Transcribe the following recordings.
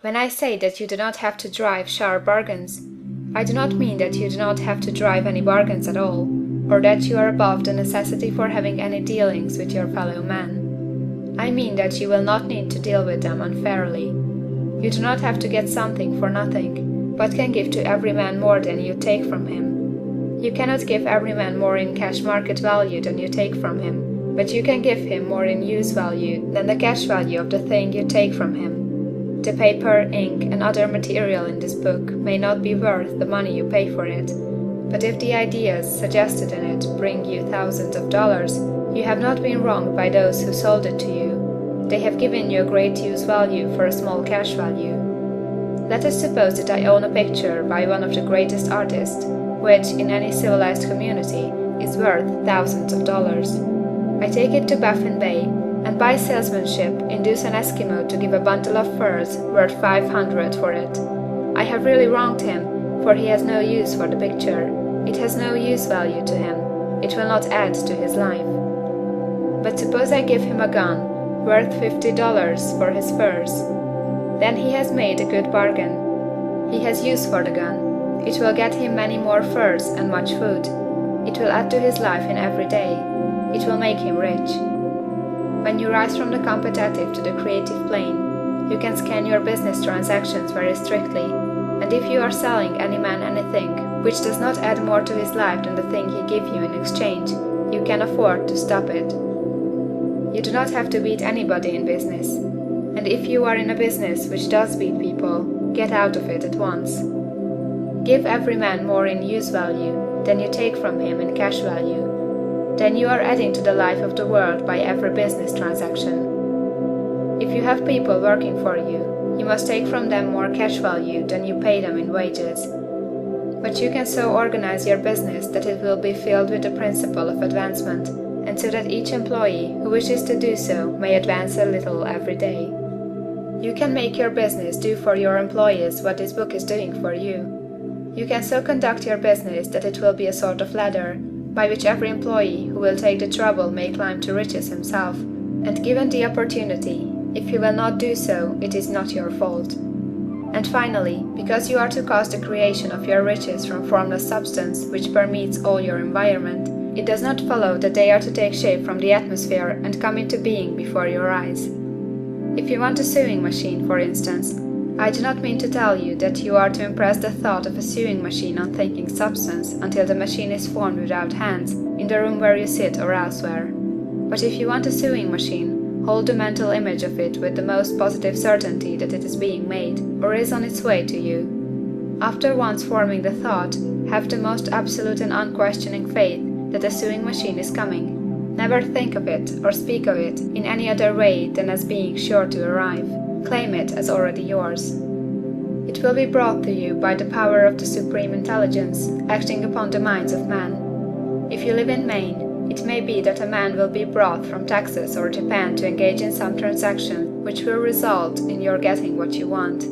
When I say that you do not have to drive sharp bargains, I do not mean that you do not have to drive any bargains at all, or that you are above the necessity for having any dealings with your fellow men. I mean that you will not need to deal with them unfairly. You do not have to get something for nothing, but can give to every man more than you take from him. You cannot give every man more in cash market value than you take from him, but you can give him more in use value than the cash value of the thing you take from him. The paper, ink, and other material in this book may not be worth the money you pay for it, but if the ideas suggested in it bring you thousands of dollars, you have not been wronged by those who sold it to you. They have given you a great use value for a small cash value. Let us suppose that I own a picture by one of the greatest artists, which, in any civilized community, is worth thousands of dollars. I take it to Baffin Bay, and by salesmanship induce an Eskimo to give a bundle of furs worth 500 for it. I have really wronged him, for he has no use for the picture. It has no use value to him. It will not add to his life. But suppose I give him a gun worth $50 for his furs. Then he has made a good bargain. He has use for the gun. It will get him many more furs and much food. It will add to his life in every day. It will make him rich. When you rise from the competitive to the creative plane, you can scan your business transactions very strictly, and if you are selling any man anything which does not add more to his life than the thing he gives you in exchange, you can afford to stop it. You do not have to beat anybody in business, and if you are in a business which does beat people, get out of it at once. Give every man more in use value than you take from him in cash value. Then you are adding to the life of the world by every business transaction. If you have people working for you, you must take from them more cash value than you pay them in wages. But you can so organize your business that it will be filled with the principle of advancement, and so that each employee who wishes to do so may advance a little every day. You can make your business do for your employees what this book is doing for you. You can so conduct your business that it will be a sort of ladder, by which every employee who will take the trouble may climb to riches himself, and given the opportunity, if he will not do so, it is not your fault. And finally, because you are to cause the creation of your riches from formless substance which permeates all your environment, it does not follow that they are to take shape from the atmosphere and come into being before your eyes. If you want a sewing machine, for instance, I do not mean to tell you that you are to impress the thought of a sewing machine on thinking substance until the machine is formed without hands, in the room where you sit or elsewhere. But if you want a sewing machine, hold the mental image of it with the most positive certainty that it is being made, or is on its way to you. After once forming the thought, have the most absolute and unquestioning faith that the sewing machine is coming. Never think of it or speak of it in any other way than as being sure to arrive. Claim it as already yours. It will be brought to you by the power of the Supreme Intelligence acting upon the minds of men. If you live in Maine, it may be that a man will be brought from Texas or Japan to engage in some transaction which will result in your getting what you want.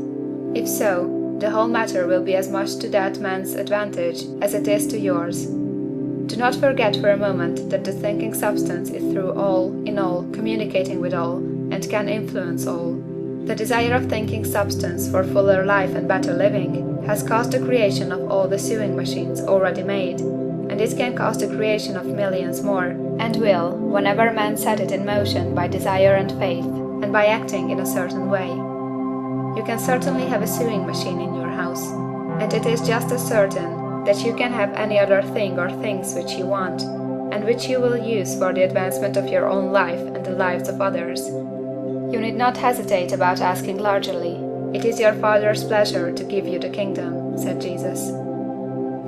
If so, the whole matter will be as much to that man's advantage as it is to yours. Do not forget for a moment that the thinking substance is through all, in all, communicating with all, and can influence all. The desire of thinking substance for fuller life and better living has caused the creation of all the sewing machines already made, and it can cause the creation of millions more, and will, whenever man set it in motion by desire and faith, and by acting in a certain way. You can certainly have a sewing machine in your house, and it is just as certain that you can have any other thing or things which you want, and which you will use for the advancement of your own life and the lives of others. You need not hesitate about asking largely. It is your Father's pleasure to give you the kingdom, said Jesus.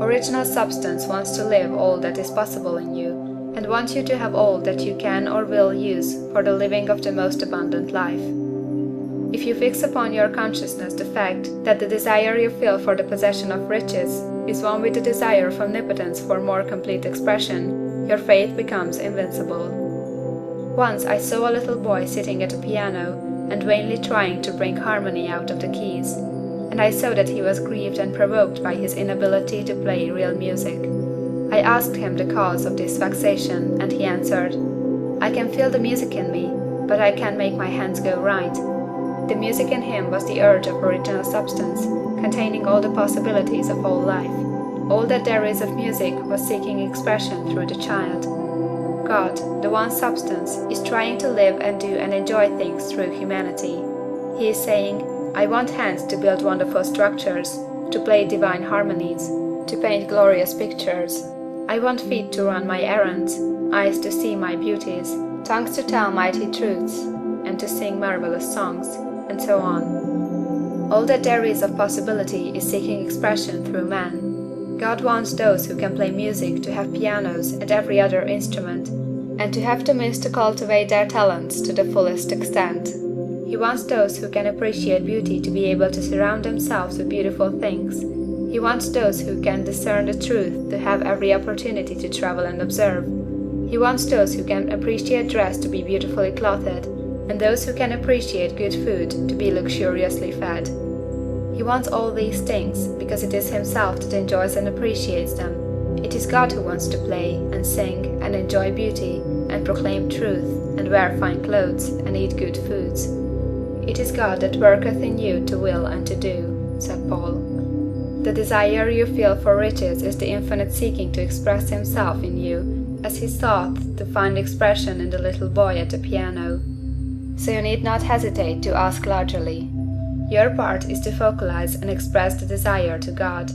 Original substance wants to live all that is possible in you, and wants you to have all that you can or will use for the living of the most abundant life. If you fix upon your consciousness the fact that the desire you feel for the possession of riches is one with the desire of omnipotence for more complete expression, your faith becomes invincible. Once I saw a little boy sitting at a piano and vainly trying to bring harmony out of the keys, and I saw that he was grieved and provoked by his inability to play real music. I asked him the cause of this vexation, and he answered, "I can feel the music in me, but I can't make my hands go right." The music in him was the urge of original substance, containing all the possibilities of all life. All that there is of music was seeking expression through the child. God, the one substance, is trying to live and do and enjoy things through humanity. He is saying, I want hands to build wonderful structures, to play divine harmonies, to paint glorious pictures. I want feet to run my errands, eyes to see my beauties, tongues to tell mighty truths, and to sing marvelous songs, and so on. All that there is of possibility is seeking expression through man. God wants those who can play music to have pianos and every other instrument, and to have the means to cultivate their talents to the fullest extent. He wants those who can appreciate beauty to be able to surround themselves with beautiful things. He wants those who can discern the truth to have every opportunity to travel and observe. He wants those who can appreciate dress to be beautifully clothed, and those who can appreciate good food to be luxuriously fed. He wants all these things because it is himself that enjoys and appreciates them. It is God who wants to play and sing and enjoy beauty and proclaim truth and wear fine clothes and eat good foods. It is God that worketh in you to will and to do, said Paul. The desire you feel for riches is the infinite seeking to express himself in you, as he sought to find expression in the little boy at the piano. So you need not hesitate to ask largely. Your part is to focalize and express the desire to God.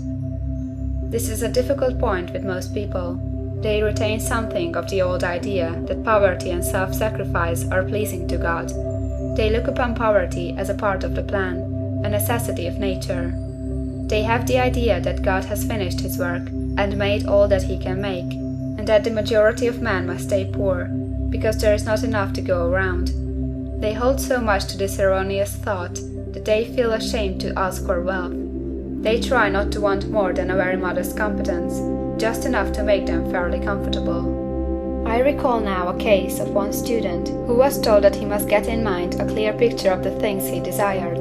This is a difficult point with most people. They retain something of the old idea that poverty and self-sacrifice are pleasing to God. They look upon poverty as a part of the plan, a necessity of nature. They have the idea that God has finished his work and made all that he can make, and that the majority of men must stay poor, because there is not enough to go around. They hold so much to this erroneous thought that they feel ashamed to ask for wealth. They try not to want more than a very modest competence, just enough to make them fairly comfortable. I recall now a case of one student who was told that he must get in mind a clear picture of the things he desired,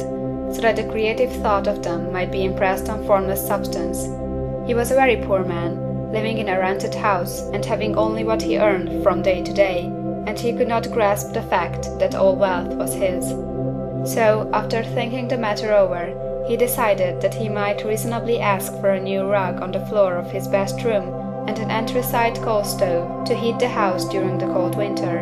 so that the creative thought of them might be impressed on formless substance. He was a very poor man, living in a rented house and having only what he earned from day to day, and he could not grasp the fact that all wealth was his. So, after thinking the matter over, he decided that he might reasonably ask for a new rug on the floor of his best room and an anthracite coal stove to heat the house during the cold winter.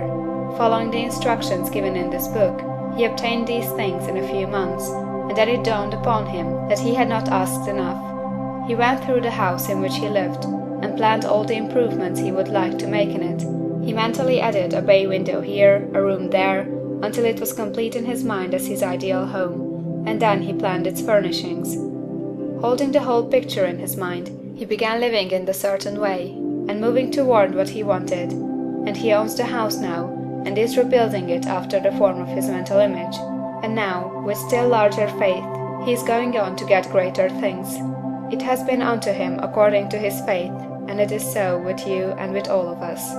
Following the instructions given in this book, he obtained these things in a few months, and then it dawned upon him that he had not asked enough. He went through the house in which he lived, and planned all the improvements he would like to make in it. He mentally added a bay window here, a room there, until it was complete in his mind as his ideal home, and then he planned its furnishings. Holding the whole picture in his mind, he began living in the certain way, and moving toward what he wanted, and he owns the house now, and is rebuilding it after the form of his mental image, and now, with still larger faith, he is going on to get greater things. It has been unto him according to his faith, and it is so with you and with all of us.